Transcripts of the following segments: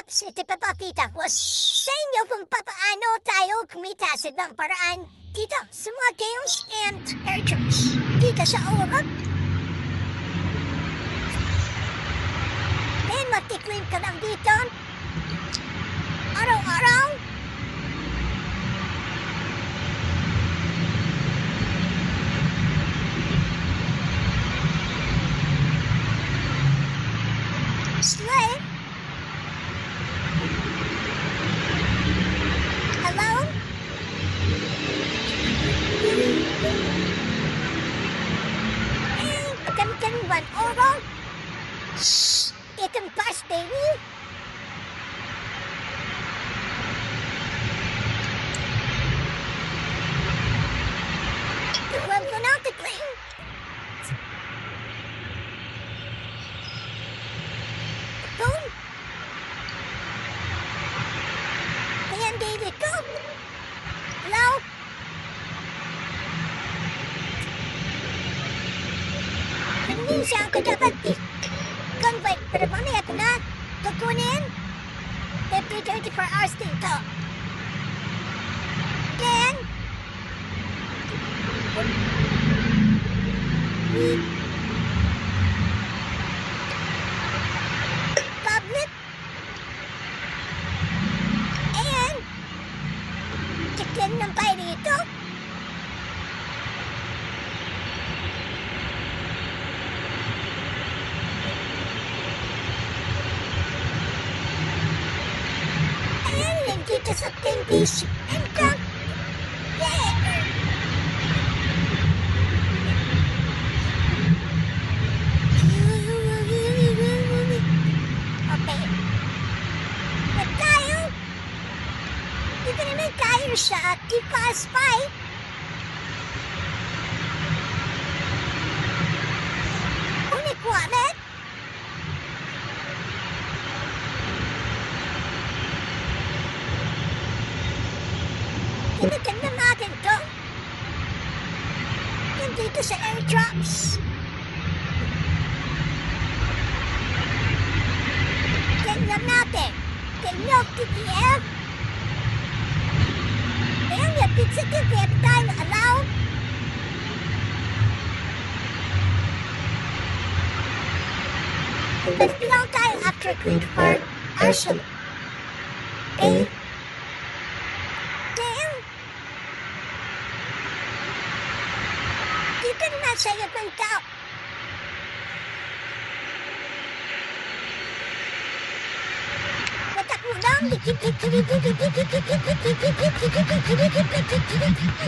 Ops, ito papakita ko sa inyo kung paano tayo kumita sa ibang paraan dito sa mga games and characters dito sa Europe. Then mag-claim ka lang dito araw-araw. Slave. Hello? Eh, magkano-kanuan oro? Shhh! Itong pass, baby. Huwag ko na tigling. Boom. Ayan, baby ko. Hello? Minsan ko dapat convert, pero mamaya ko na kukunin. 24 hours dito. Then, public, and chicken ng pay dito. And dito sa 10 piece income. Yeah! Okay. But tayo, dito naman tayo sa T-Pass 5. Unique wallet. Tinaganda natin to. Yan dito sa airdrops. Tingnan natin. Tingnan TPF. Ayan yung pizza TPF time allowed. But below tayo after Queen Heart Arsenal. Okay? Damn. Dito na sa iyo ng tao. Patak mo lang.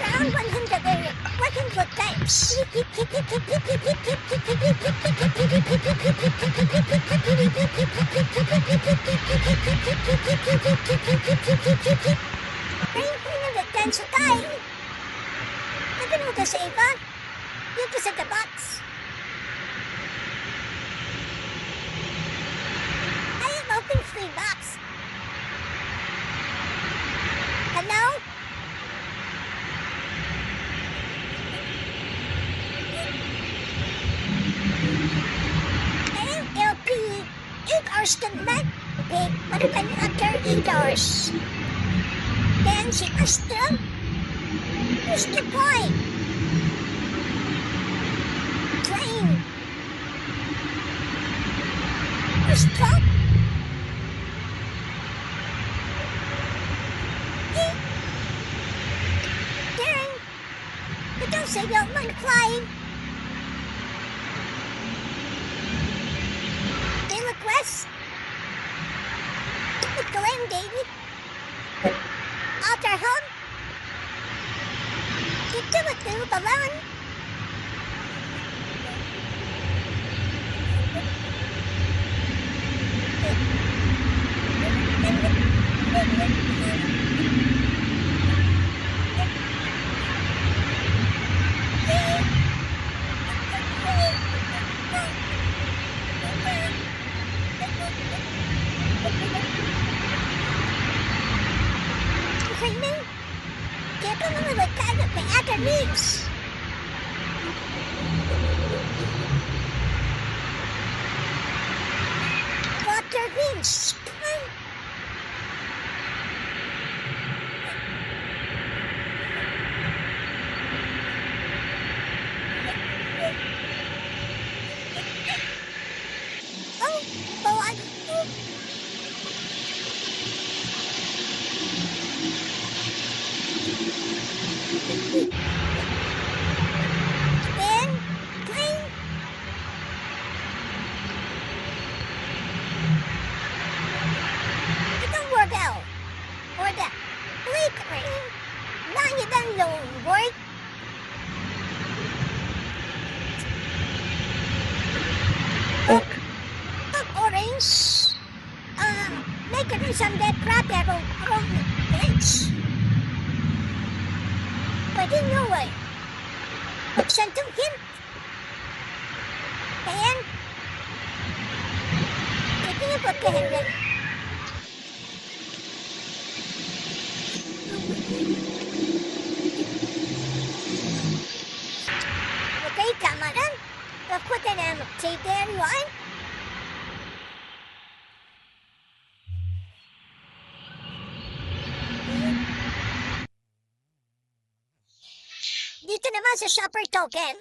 Around 100 area. 100 times. Ayun ko na nagtan sa tayo. Nagano ka sa iba? Dito sa the box. I am open free box. Hello? MPL-PH 8 hours to night. Okay, marukan after 8 hours. Then si Astra. Who's the point? Train. Stop. Darren, but don't say you don't mind flying. They request. Look the land, David. Alter home. Get to it, little balloon. Cleaning? Get a little bit kind of the other needs. Water means make it or some dead proper around the edge. Pwede nyo eh. Buksan tong hint. Ayan. Pwede nyo pagkahirin. Okay, tama na. Papunta na mag-take there yun. Dito naman sa shopper token,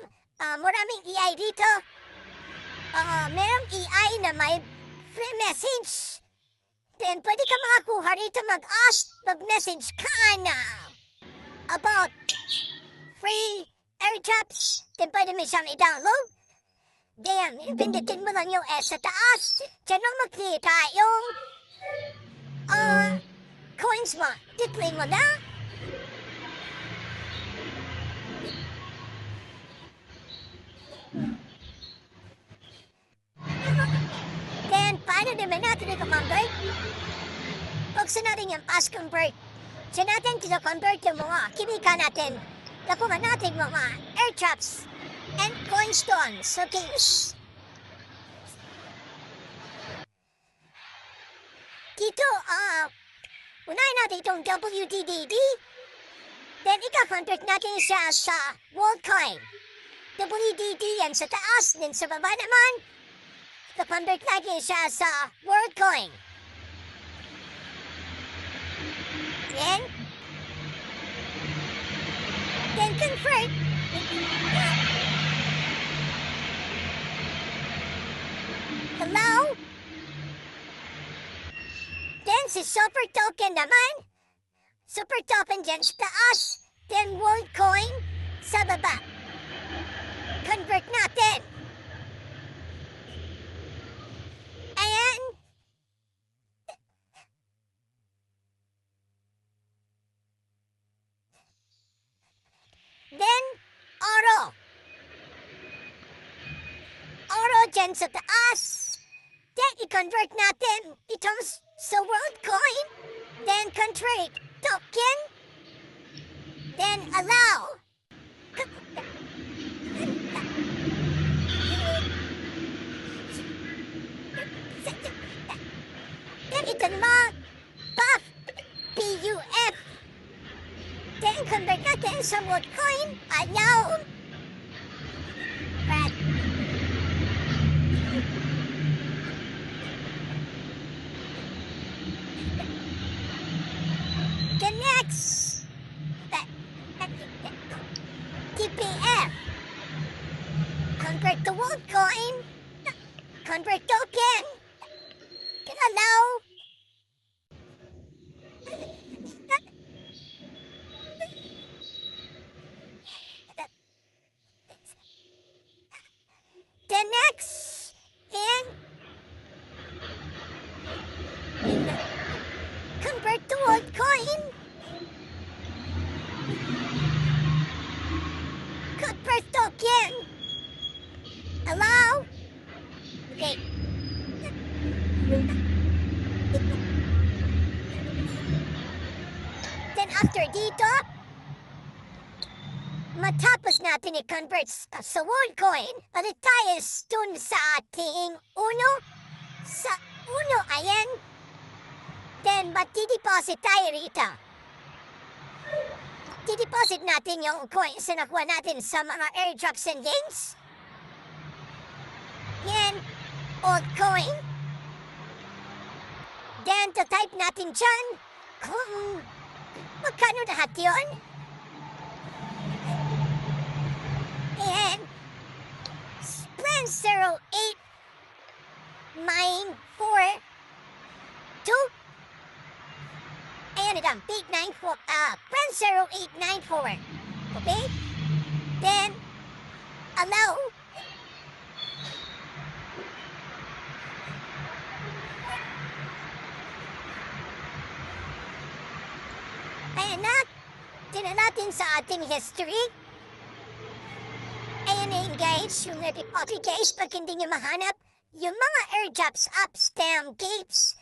maraming EI dito. Merong EI na may free message. Then pwede ka makakuha rito mag-message ka na about free airdrops. Then pwede mo siyang i-download. Then, pindutin mo lang yung S sa taas. Diyan lang makikita yung coins mo. Titling mo na. Then, paano naman natin i-convert? Buksan natin yung pass convert. Diyan natin tina-convert yung mga kimika natin. Nakuha natin mga airdrops and coins doon sa games. Dito, unahin natin itong WDDD. Then, ika-convert natin siya sa world coin. WDD yan sa taas, then sa baba naman, ika-convert natin siya sa world coin. Then convert. Hello? Then si super token naman. Super token dyan sa taas. Then world coin sa baba. Convert natin. Ayan. Then, oro. Oro dyan sa taas. Then, i-convert natin itong sa world coin. Then, convert token. Then, allow. Then, ito naman, PUF. P-U-F. Then, convert natin sa world coin. Allow. Right. The next. TPF. Convert the world coin. Convert token. Can allow. The next in convert to world coin. Convert token. Allow. Okay. Then after dito, matapos natin i-convert sa world coin, palit tayo dun sa ating uno. Sa uno, ayan. Then, mati-deposit tayo rito. Di-deposit natin yung coins na nakuha natin sa mga airdrops and games. Yan, old coin. Then, to-type natin dyan kung magkano lahat yun. And plan 08942. Ayan ito, 894, plan 0894. Okay? Then, allow. Ayan na. Tingnan natin sa ating history. Ayan na yun guys, yung deposit guys, pag hindi nyo mahanap, yung mga airdrops, ups, down, gates,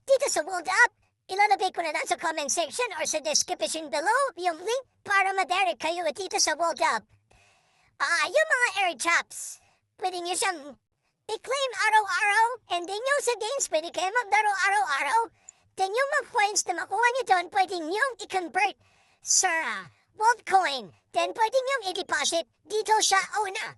dito sa World Up. Ilalagay ko na lang sa comment section or sa description below yung link para ma-direct kayo dito sa World Up. Yung mga air chops, pwede nyo siyang i-claim araw-araw, and then yung sa games, pwede kayo maglaro araw-araw. Then yung mga points na makuha nyo doon, pwede nyo i-convert sa World Coin. Then pwede nyo i-deposit dito sa una.